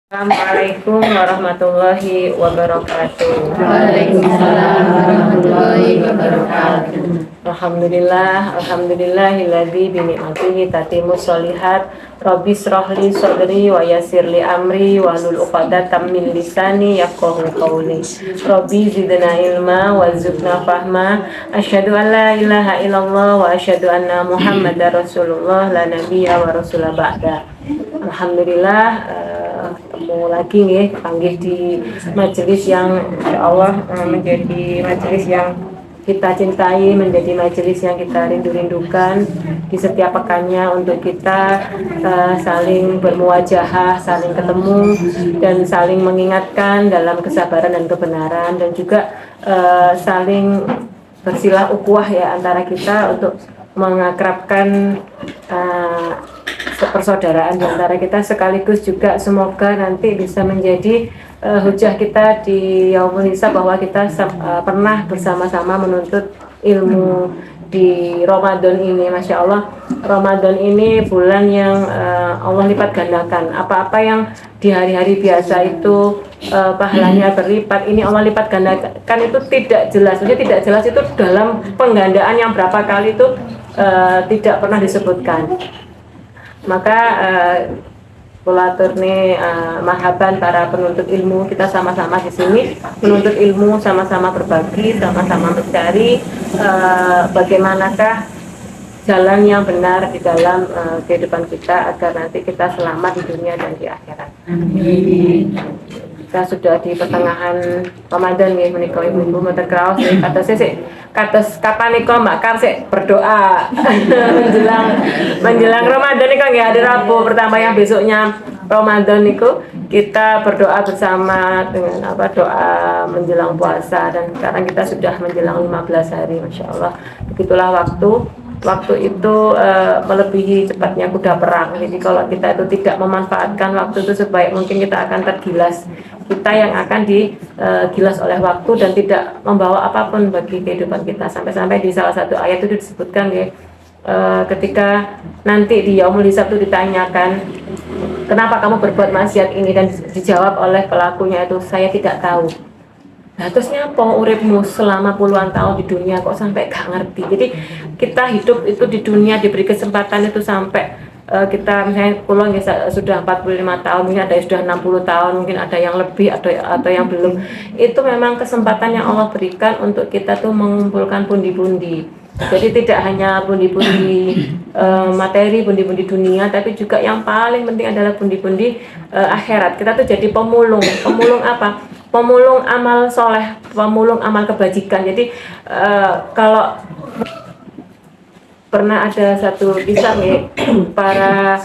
Assalamualaikum warahmatullahi wabarakatuh. Waalaikumsalam warahmatullahi wabarakatuh. Alhamdulillahilladzi bi ni'matihi tatimmus sholihat. Rabbi shrahli sadri wa yassirli amri wahlul 'uqdatam min lisani yafqahu qawli. Rabbi zidna ilma warzuqna fahma. Asyhadu an la ilaha illallah wa asyhadu anna Muhammadar Rasulullah la nabiyya wa rasula ba'da. Alhamdulillah, ketemu lagi nih, panggil di majelis yang insyaallah menjadi majelis yang kita cintai, menjadi majelis yang kita rindu-rindukan di setiap pekannya untuk kita saling bermuwajahah, saling ketemu dan saling mengingatkan dalam kesabaran dan kebenaran, dan juga saling bersilah ukhuwah ya antara kita untuk mengakrabkan persaudaraan di antara kita, sekaligus juga semoga nanti bisa menjadi hujah kita di yaumul hisab bahwa kita pernah bersama-sama menuntut ilmu di Ramadan ini. Masya Allah, Ramadan ini bulan yang Allah lipat gandakan. Apa-apa yang di hari-hari biasa itu pahalanya berlipat, ini Allah lipat gandakan. Itu tidak jelas, maksudnya tidak jelas itu dalam penggandaan yang berapa kali itu tidak pernah disebutkan. Maka kulaturne marhaban para penuntut ilmu, kita sama-sama di sini menuntut ilmu, sama-sama berbagi, sama-sama mencari bagaimanakah jalan yang benar di dalam kehidupan kita agar nanti kita selamat di dunia dan di akhirat. Amin. Kita sudah di pertengahan Ramadan nih, menika ibu-ibu mboten kraos kata sik kados kapan nika Mbak Kar sik berdoa menjelang Ramadan nika nggih hari Rabu pertama yang besoknya Ramadan niku kita berdoa bersama dengan doa menjelang puasa, dan sekarang kita sudah menjelang 15 hari. Masya Allah, begitulah waktu itu melebihi cepatnya kuda perang. Jadi kalau kita itu tidak memanfaatkan waktu itu sebaik mungkin, kita akan tergilas. Kita yang akan digilas oleh waktu dan tidak membawa apapun bagi kehidupan kita. Sampai-sampai di salah satu ayat itu disebutkan ya, ketika nanti di yaumul hisab itu ditanyakan, kenapa kamu berbuat maksiat ini, dan dijawab oleh pelakunya itu, saya tidak tahu. Nah, terus nyapa uripmu selama puluhan tahun di dunia kok sampai gak ngerti. Jadi kita hidup itu di dunia diberi kesempatan itu sampai kita misalnya pulang ya, sudah 45 tahun, mungkin ada yang sudah 60 tahun, mungkin ada yang lebih atau yang belum. Itu memang kesempatan yang Allah berikan untuk kita tuh mengumpulkan pundi-pundi. Jadi tidak hanya pundi-pundi materi, pundi-pundi dunia, tapi juga yang paling penting adalah pundi-pundi akhirat. Kita tuh jadi pemulung apa? Pemulung amal soleh, pemulung amal kebajikan. Jadi kalau pernah ada satu kisah nih, para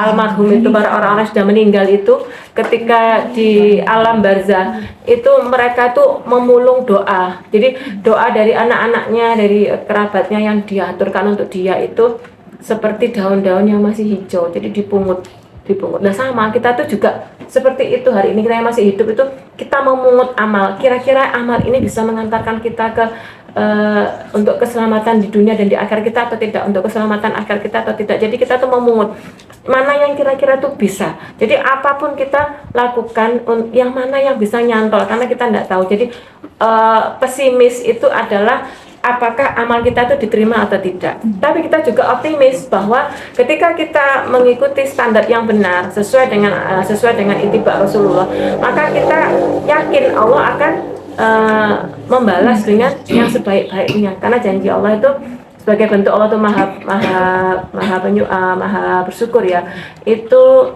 almarhum itu, para orang-orang sudah meninggal itu, ketika di alam barzah itu mereka tuh memulung doa. Jadi doa dari anak-anaknya, dari kerabatnya yang diaturkan untuk dia itu seperti daun-daun yang masih hijau, jadi dipungut. Nah sama, kita tuh juga seperti itu. Hari ini kita yang masih hidup itu kita memungut amal. Kira-kira amal ini bisa mengantarkan kita ke untuk keselamatan di dunia dan di akhir kita atau tidak, untuk keselamatan akhir kita atau tidak. Jadi kita tuh memungut mana yang kira-kira tuh bisa. Jadi apapun kita lakukan, yang mana yang bisa nyantol, karena kita tidak tahu. Jadi pesimis itu adalah apakah amal kita itu diterima atau tidak. Tapi kita juga optimis bahwa ketika kita mengikuti standar yang benar sesuai dengan ittiba Rasulullah, maka kita yakin Allah akan membalas dengan yang sebaik-baiknya, karena janji Allah itu sebagai bentuk Allah itu maha bersyukur ya. Itu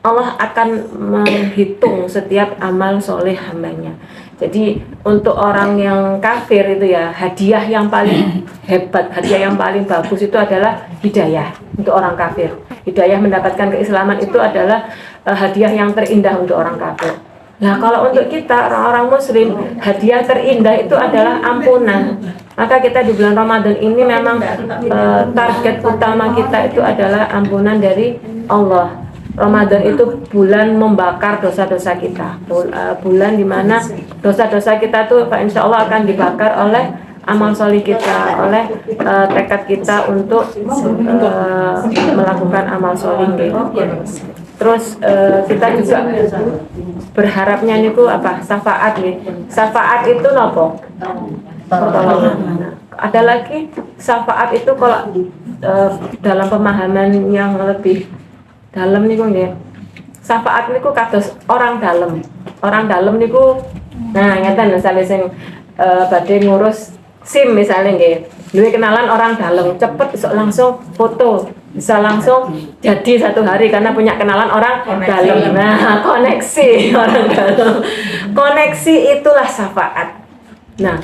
Allah akan menghitung setiap amal soleh hambanya. Jadi untuk orang yang kafir itu ya, hadiah yang paling hebat, hadiah yang paling bagus itu adalah hidayah. Untuk orang kafir, hidayah mendapatkan keislaman itu adalah hadiah yang terindah untuk orang kafir. Nah kalau untuk kita orang-orang muslim, hadiah terindah itu adalah ampunan. Maka kita di bulan Ramadan ini memang target utama kita itu adalah ampunan dari Allah. Ramadan itu bulan membakar dosa-dosa kita, bulan dimana dosa-dosa kita tuh insya Allah akan dibakar oleh amal solih kita, oleh tekad kita untuk melakukan amal solih. Terus kita juga berharapnya niku apa? Syafaat nih. Syafaat itu nopo? Pertolongan. Nah, ada lagi syafaat itu kalau dalam pemahaman yang lebih dalam niku nggih. Syafaat niku kados orang dalam. Orang dalam niku nah ngeten misalnya sing badhe ngurus SIM misalnya nggih. Duwe kenalan orang dalam, cepet bisa langsung foto, bisa langsung jadi satu hari karena punya kenalan orang dalam. Nah, koneksi orang dalam. Koneksi itulah syafaat. Nah,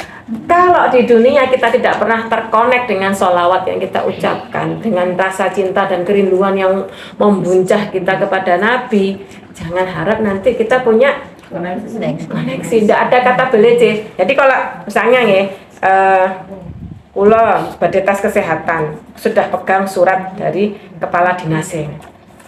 kalau di dunia kita tidak pernah terkonek dengan sholawat yang kita ucapkan, dengan rasa cinta dan kerinduan yang membuncah kita kepada Nabi, jangan harap nanti kita punya koneksi. Tidak ada kata belece. Jadi kalau misalnya ya, kula badhe tes kesehatan sudah pegang surat dari kepala dinasnya,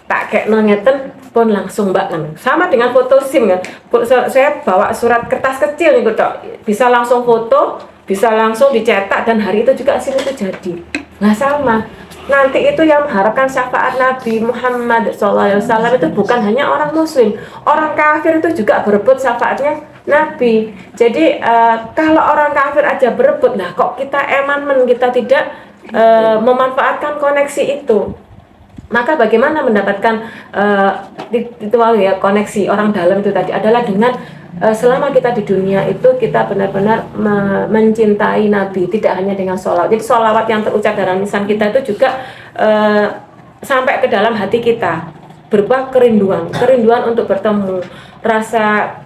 tak kekno ngeten pun langsung mbak kan, sama dengan foto SIM kan. Saya bawa surat kertas kecil nih tok, bisa langsung foto, bisa langsung dicetak dan hari itu juga SIM itu jadi. Nah sama, nanti itu yang mengharapkan syafaat Nabi Muhammad SAW itu bukan hanya orang Muslim, orang kafir itu juga berebut syafaatnya Nabi. Jadi kalau orang kafir aja berebut, nah kok kita kita tidak memanfaatkan koneksi itu, maka bagaimana mendapatkan itu ya koneksi orang dalam itu tadi adalah dengan selama kita di dunia itu kita benar-benar mencintai Nabi, tidak hanya dengan sholawat. Jadi sholawat yang terucap dalam lisan kita itu juga sampai ke dalam hati kita, berupa kerinduan untuk bertemu, rasa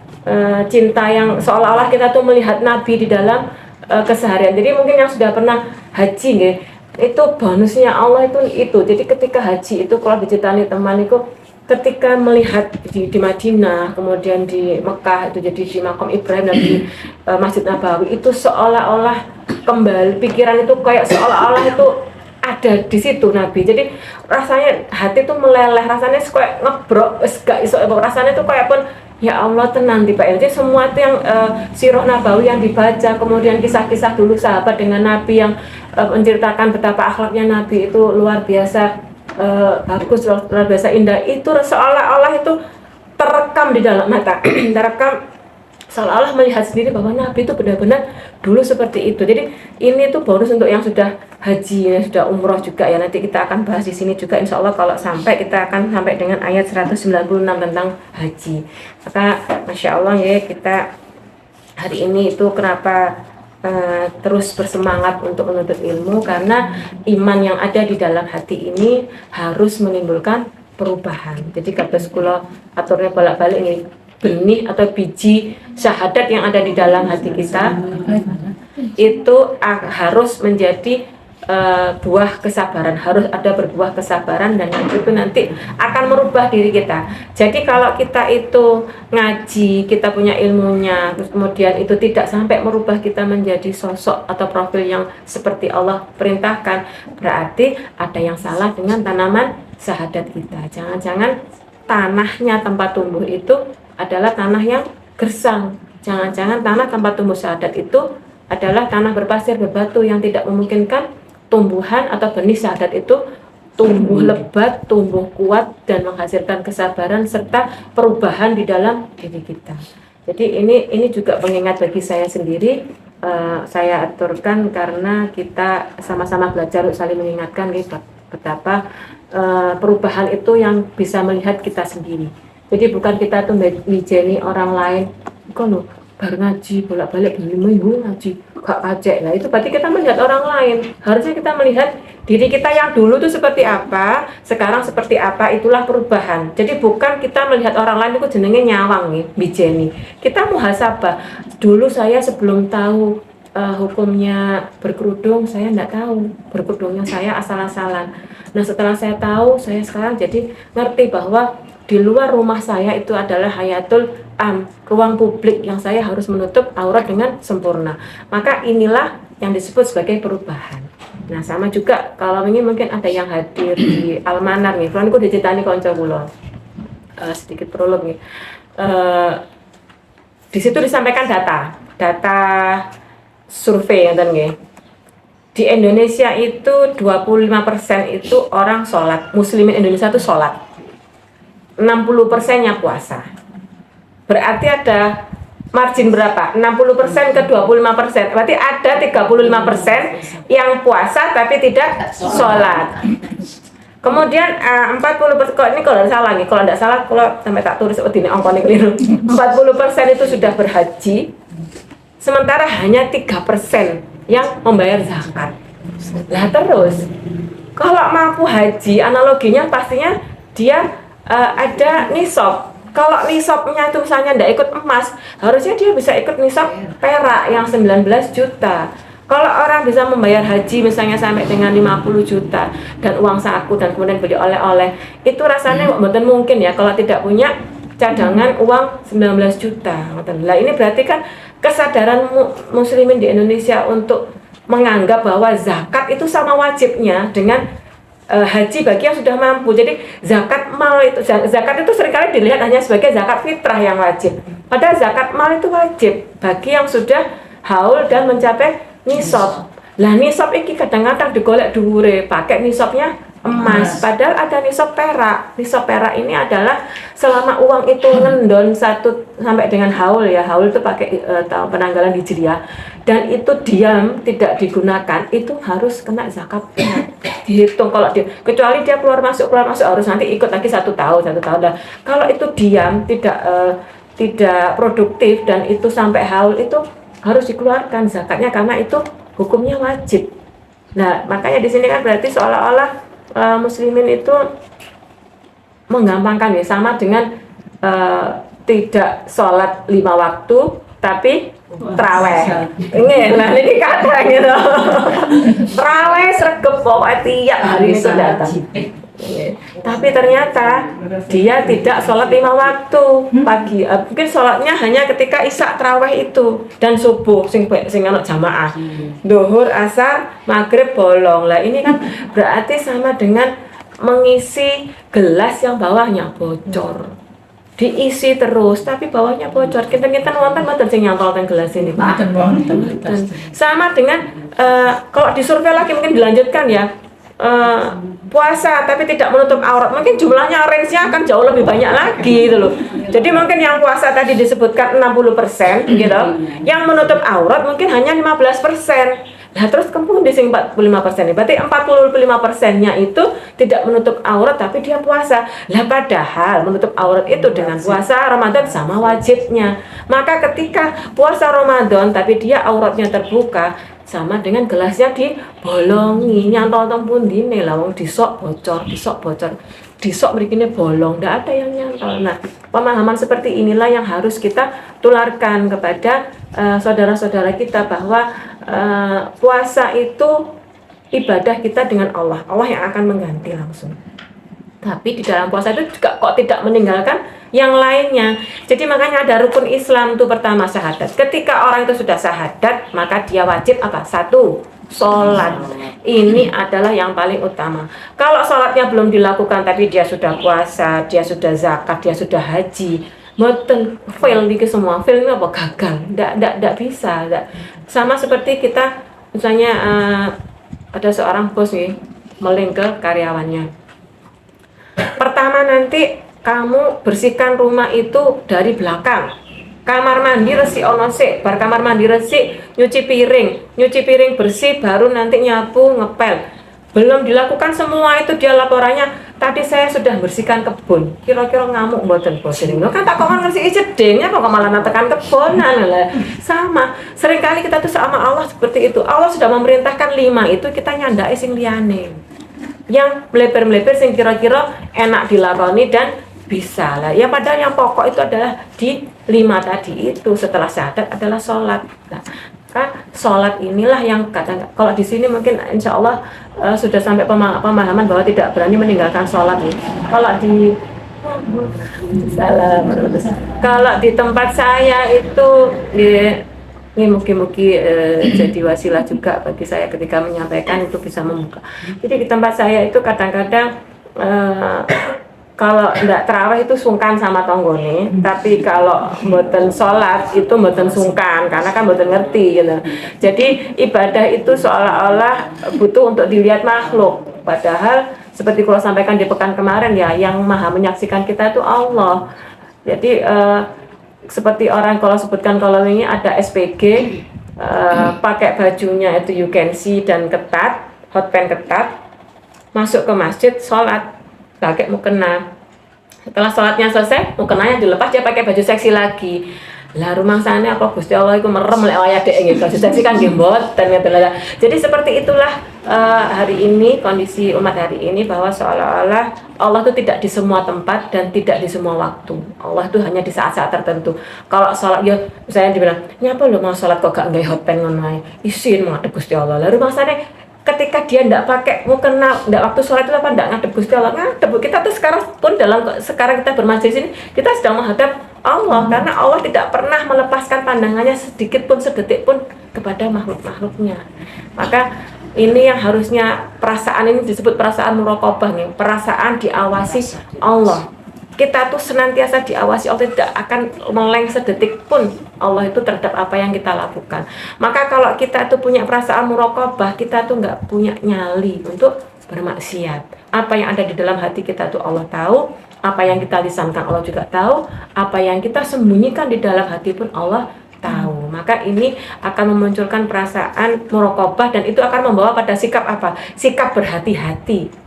cinta yang seolah-olah kita tuh melihat Nabi di dalam keseharian. Jadi mungkin yang sudah pernah haji nggih, itu bonusnya Allah itu. Jadi ketika haji itu kalau diceritani teman itu, ketika melihat di Madinah, kemudian di Mekah itu jadi di Makam Ibrahim dan di Masjid Nabawi itu seolah-olah kembali pikiran itu kayak seolah-olah itu ada di situ Nabi. Jadi rasanya hati itu meleleh, rasanya kayak ngebrok, gak iso rasanya itu kayak pun ya Allah tenang tiba. Jadi semua itu yang sirah Nabawi yang dibaca, kemudian kisah-kisah dulu sahabat dengan Nabi yang menceritakan betapa akhlaknya Nabi itu luar biasa bagus, luar biasa indah, itu seolah-olah itu terekam di dalam mata terekam, seolah-olah melihat sendiri bahwa Nabi itu benar-benar dulu seperti itu. Jadi ini tuh bonus untuk yang sudah haji, yang sudah umroh juga ya. Nanti kita akan bahas di sini juga insya Allah kalau sampai kita akan sampai dengan ayat 196 tentang haji. Maka Masya Allah ya, kita hari ini itu kenapa terus bersemangat untuk menuntut ilmu, karena iman yang ada di dalam hati ini harus menimbulkan perubahan. Jadi kata sekolah aturnya bolak-balik ini, benih atau biji syahadat yang ada di dalam hati kita itu harus menjadi buah kesabaran, harus ada berbuah kesabaran, dan itu nanti akan merubah diri kita. Jadi kalau kita itu ngaji, kita punya ilmunya, terus kemudian itu tidak sampai merubah kita menjadi sosok atau profil yang seperti Allah perintahkan, berarti ada yang salah dengan tanaman syahadat kita. Jangan-jangan tanahnya tempat tumbuh itu adalah tanah yang gersang. Jangan-jangan tanah tempat tumbuh syahadat itu adalah tanah berpasir, berbatu yang tidak memungkinkan tumbuhan atau benih syahadat itu tumbuh lebat, tumbuh kuat, dan menghasilkan kesabaran serta perubahan di dalam diri kita. Jadi ini juga pengingat bagi saya sendiri. Saya aturkan karena kita sama-sama belajar saling mengingatkan gitu, betapa perubahan itu yang bisa melihat kita sendiri. Jadi bukan kita tuh mijeni orang lain, kok lo baru ngaji bolak-balik minggu ngaji gak kacek. Nah itu berarti kita melihat orang lain. Harusnya kita melihat diri kita yang dulu tuh seperti apa, sekarang seperti apa, itulah perubahan. Jadi bukan kita melihat orang lain itu jenenge nyawang nih, bijeni. Kita muhasabah. Dulu saya sebelum tahu hukumnya berkerudung, saya enggak tahu berkerudungnya saya asal-asalan. Nah setelah saya tahu, saya sekarang jadi ngerti bahwa di luar rumah saya itu adalah hayatul ruang publik yang saya harus menutup aurat dengan sempurna. Maka inilah yang disebut sebagai perubahan. Nah sama juga kalau ini mungkin ada yang hadir di Almanar nih, kalau aku diceritani konco kula, sedikit prolog nih. Di situ disampaikan data survei yang nggih. Di Indonesia itu 25% itu orang sholat, muslimin Indonesia itu sholat. 60%-nya puasa. Berarti ada margin berapa? 60% ke 25%. Berarti ada 35% yang puasa tapi tidak sholat. Kemudian 40%, kok ini kalau salah nih, kalau tidak salah, kalau sampai tak tulis ini ongkoni keliru. 40% itu sudah berhaji, sementara hanya 3% yang membayar zakat. Lah terus, kalau mampu haji, analoginya pastinya dia ada nisab. Kalau nisabnya itu misalnya tidak ikut emas, harusnya dia bisa ikut nisab perak yang 19 juta. Kalau orang bisa membayar haji misalnya sampai dengan 50 juta dan uang saku dan kemudian beli oleh-oleh, itu rasanya betul mungkin ya kalau tidak punya cadangan uang 19 juta. Nah ini berarti kan kesadaran muslimin di Indonesia untuk menganggap bahwa zakat itu sama wajibnya dengan haji bagi yang sudah mampu. Jadi zakat itu seringkali dilihat hanya sebagai zakat fitrah yang wajib. Padahal zakat mal itu wajib bagi yang sudah haul dan mencapai nisab. Lah nisab iki kadang-kadang digolek dhuwure, pakai nisabnya emas. Padahal ada nisab perak. Nisab perak ini adalah selama uang itu ngendon 1 sampai dengan haul ya. Haul itu pakai tahun penanggalan Hijriah dan itu diam tidak digunakan, itu harus kena zakat. Dihitung kalau dia, kecuali dia keluar masuk harus nanti ikut lagi 1 tahun. Nah, kalau itu diam tidak produktif dan itu sampai haul, itu harus dikeluarkan zakatnya karena itu hukumnya wajib. Nah, makanya di sini kan berarti seolah-olah muslimin itu menggampangkan ya, sama dengan tidak sholat 5 waktu tapi traweh. Ini kadang gitu. Traweh sregep pokoknya tiap hari itu datang. Tapi ternyata dia tidak sholat 5 waktu pagi, mungkin sholatnya hanya ketika isya traweh itu dan subuh sing anak jamaah, duhur, asar, maghrib bolong. Lah ini kan berarti sama dengan mengisi gelas yang bawahnya bocor, diisi terus tapi bawahnya bocor. Kita wonten mboten sing nyantolkan gelas ini. Sama dengan kalau disurvei lagi mungkin dilanjutkan ya. Puasa tapi tidak menutup aurat, mungkin jumlahnya range-nya akan jauh lebih banyak lagi gitu loh. Jadi mungkin yang puasa tadi disebutkan 60% gitu, yang menutup aurat mungkin hanya 15%. Nah terus kemudian di sing 45%, berarti 45%-nya itu tidak menutup aurat tapi dia puasa. Lah padahal menutup aurat itu dengan puasa Ramadan sama wajibnya. Maka ketika puasa Ramadan tapi dia auratnya terbuka, sama dengan gelasnya dibolongi, nyantol tong dine lah wong disok bocor, disok mrikine bolong, ndak ada yang nyantol. Nah, pemahaman seperti inilah yang harus kita tularkan kepada saudara-saudara kita bahwa puasa itu ibadah kita dengan Allah yang akan mengganti langsung. Tapi di dalam puasa itu juga kok tidak meninggalkan yang lainnya. Jadi makanya ada rukun Islam itu pertama syahadat. Ketika orang itu sudah syahadat, maka dia wajib apa? 1, sholat. Ini adalah yang paling utama. Kalau sholatnya belum dilakukan tapi dia sudah puasa, dia sudah zakat, dia sudah haji, mboten fail iki semua. Fail ini apa? Gagal. Ndak bisa. Sama seperti kita misalnya ada seorang bos nih meling ke karyawannya. Pertama nanti kamu bersihkan rumah itu dari belakang. Kamar mandi resik ono sik, bar kamar mandi resik nyuci piring bersih, baru nanti nyapu ngepel. Belum dilakukan semua itu dia laporannya, tadi saya sudah bersihkan kebun. Kira-kira ngamuk mboten bos ini. Kan tak kok ngersi jedengnya kok malah natekan kebonan lah. Sama, seringkali kita tuh sama Allah seperti itu. Allah sudah memerintahkan 5 itu kita nyandake sing liyane. Yang melebar-melebar sing kira-kira enak dilakoni dan bisa lah. Ya padahal yang pokok itu adalah di 5 tadi itu. Setelah syahadat adalah sholat. Nah, kan sholat inilah yang kadang kalau di sini mungkin insya Allah sudah sampai pemahaman bahwa tidak berani meninggalkan sholat nih. Kalau di tempat saya itu ini mungkin jadi wasilah juga bagi saya ketika menyampaikan itu bisa membuka. Jadi di tempat saya itu kadang-kadang kalau ndak terawih itu sungkan sama tonggone, tapi kalau mboten sholat itu mboten sungkan karena kan mboten ngerti gitu. Jadi ibadah itu seolah-olah butuh untuk dilihat makhluk, padahal seperti kalau sampaikan di pekan kemarin ya, yang maha menyaksikan kita itu Allah. Jadi seperti orang kalau sebutkan kalau ini ada SPG, pakai bajunya itu you can see dan ketat, hot pants ketat, masuk ke masjid sholat pakai mukena. Setelah sholatnya selesai, mukenanya dilepas, dia pakai baju seksi lagi. Lah rumangsane apa Gusti Allah iku merem lek wayah dhek nggih baju seksi kan nggih mboten ngoten. Jadi seperti itulah hari ini kondisi umat hari ini, bahwa seolah-olah Allah itu tidak di semua tempat dan tidak di semua waktu. Allah itu hanya di saat-saat tertentu. Kalau sholat ya saya dibilang, "Nyapa lho mau sholat kok gak nggawe hot pants ngono ae." Isin ngadep Gusti Allah. Lah rumangsane ketika dia tidak pakai mukena, tidak waktu sholat itu apa tidak ngadep Gusti Allah, ngadep. Kita tuh sekarang pun sekarang kita bermajlis ini, kita sedang menghadap Allah, karena Allah tidak pernah melepaskan pandangannya sedikit pun, sedetik pun kepada makhluk-makhluknya. Maka ini yang harusnya, perasaan ini disebut perasaan muraqabah nih, perasaan diawasi Allah. Kita tuh senantiasa diawasi Allah, tidak akan meleng sedetik pun Allah itu terhadap apa yang kita lakukan. Maka kalau kita tuh punya perasaan muraqabah, kita tuh nggak punya nyali untuk bermaksiat. Apa yang ada di dalam hati kita tuh Allah tahu, apa yang kita lisankan Allah juga tahu, apa yang kita sembunyikan di dalam hati pun Allah tahu. Maka ini akan memunculkan perasaan muraqabah, dan itu akan membawa pada sikap apa? Sikap berhati-hati.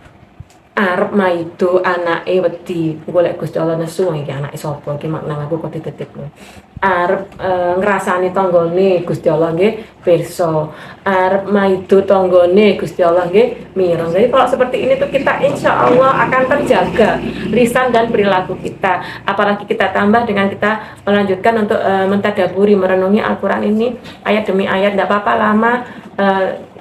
Arep maido anake wedi golek Gusti Allah nesu iki anake sapa iki makna aku kok dititipno. Arep ngrasani tanggane Gusti Allah nggih pirsa. Arep maido tanggane Gusti Allah nggih mireng. Jadi kalau seperti ini tuh kita insya Allah akan terjaga lisan dan perilaku kita. Apalagi kita tambah dengan kita melanjutkan untuk mentadaburi, merenungi Al-Qur'an ini ayat demi ayat, enggak apa-apa lama,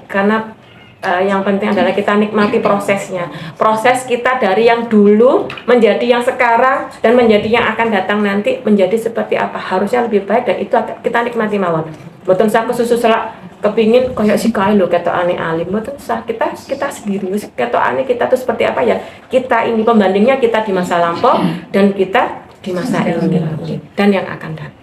karena yang penting adalah kita nikmati prosesnya. Proses kita dari yang dulu menjadi yang sekarang dan menjadi yang akan datang nanti menjadi seperti apa, harusnya lebih baik, dan itu kita nikmati mawon. Mboten usah kesusu selak kepingin koyo si kae lho ketokane alim. Mboten usah, kita sendiri wis ketokane kita tuh seperti apa ya. Kita ini pembandingnya kita di masa lampau dan kita di masa ini dan yang akan datang.